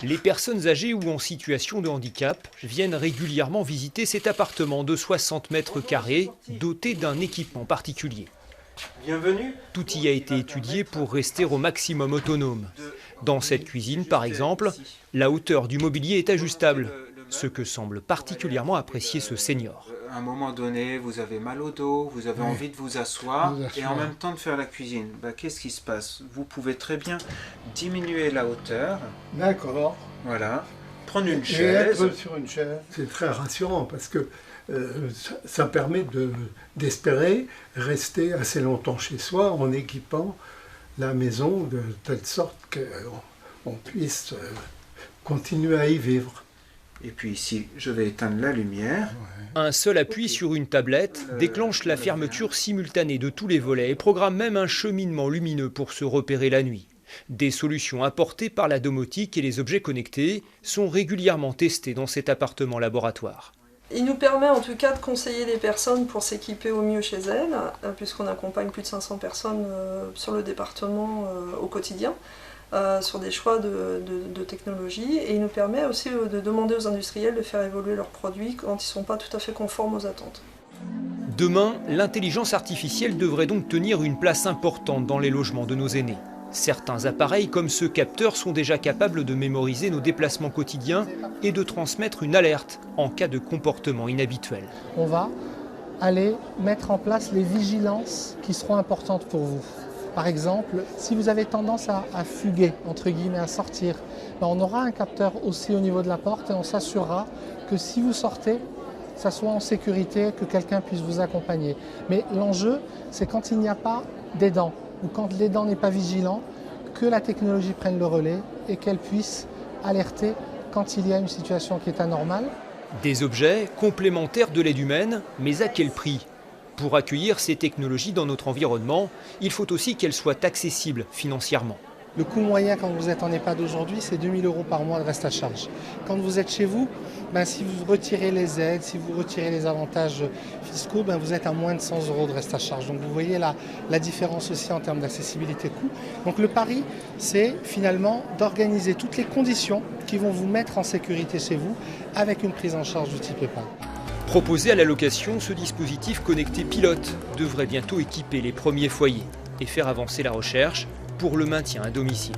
Les personnes âgées ou en situation de handicap viennent régulièrement visiter cet appartement de 60 mètres carrés doté d'un équipement particulier. Bienvenue. Tout y a été étudié pour rester au maximum autonome. Dans cette cuisine, par exemple, la hauteur du mobilier est ajustable, ce que semble particulièrement apprécier ce senior. À un moment donné, vous avez mal au dos, vous avez envie de vous asseoir et en même temps de faire la cuisine. Qu'est-ce qui se passe? Vous pouvez très bien diminuer la hauteur. D'accord. Voilà. Prendre une Et chaise. être sur une chaise. C'est très rassurant parce que ça permet d'espérer rester assez longtemps chez soi en équipant la maison de telle sorte qu'on puisse continuer à y vivre. Et puis ici, je vais éteindre la lumière. Un seul appui sur une tablette déclenche la fermeture simultanée de tous les volets et programme même un cheminement lumineux pour se repérer la nuit. Des solutions apportées par la domotique et les objets connectés sont régulièrement testées dans cet appartement laboratoire. Il nous permet en tout cas de conseiller les personnes pour s'équiper au mieux chez elles, puisqu'on accompagne plus de 500 personnes sur le département au quotidien, sur des choix de technologie. Et il nous permet aussi de demander aux industriels de faire évoluer leurs produits quand ils ne sont pas tout à fait conformes aux attentes. Demain, l'intelligence artificielle devrait donc tenir une place importante dans les logements de nos aînés. Certains appareils comme ce capteur sont déjà capables de mémoriser nos déplacements quotidiens et de transmettre une alerte en cas de comportement inhabituel. On va aller mettre en place les vigilances qui seront importantes pour vous. Par exemple, si vous avez tendance à fuguer, entre guillemets, à sortir, on aura un capteur aussi au niveau de la porte et on s'assurera que si vous sortez, ça soit en sécurité, que quelqu'un puisse vous accompagner. Mais l'enjeu, c'est quand il n'y a pas d'aidant ou quand l'aidant n'est pas vigilant, que la technologie prenne le relais et qu'elle puisse alerter quand il y a une situation qui est anormale. Des objets complémentaires de l'aide humaine, mais à quel prix ? Pour accueillir ces technologies dans notre environnement, il faut aussi qu'elles soient accessibles financièrement. Le coût moyen quand vous êtes en EHPAD aujourd'hui, c'est 2 000 € par mois de reste à charge. Quand vous êtes chez vous, si vous retirez les aides, si vous retirez les avantages fiscaux, vous êtes à moins de 100 € de reste à charge. Donc vous voyez la différence aussi en termes d'accessibilité coût. Donc le pari, c'est finalement d'organiser toutes les conditions qui vont vous mettre en sécurité chez vous avec une prise en charge du type EHPAD. Proposé à la location, ce dispositif connecté pilote devrait bientôt équiper les premiers foyers et faire avancer la recherche pour le maintien à domicile.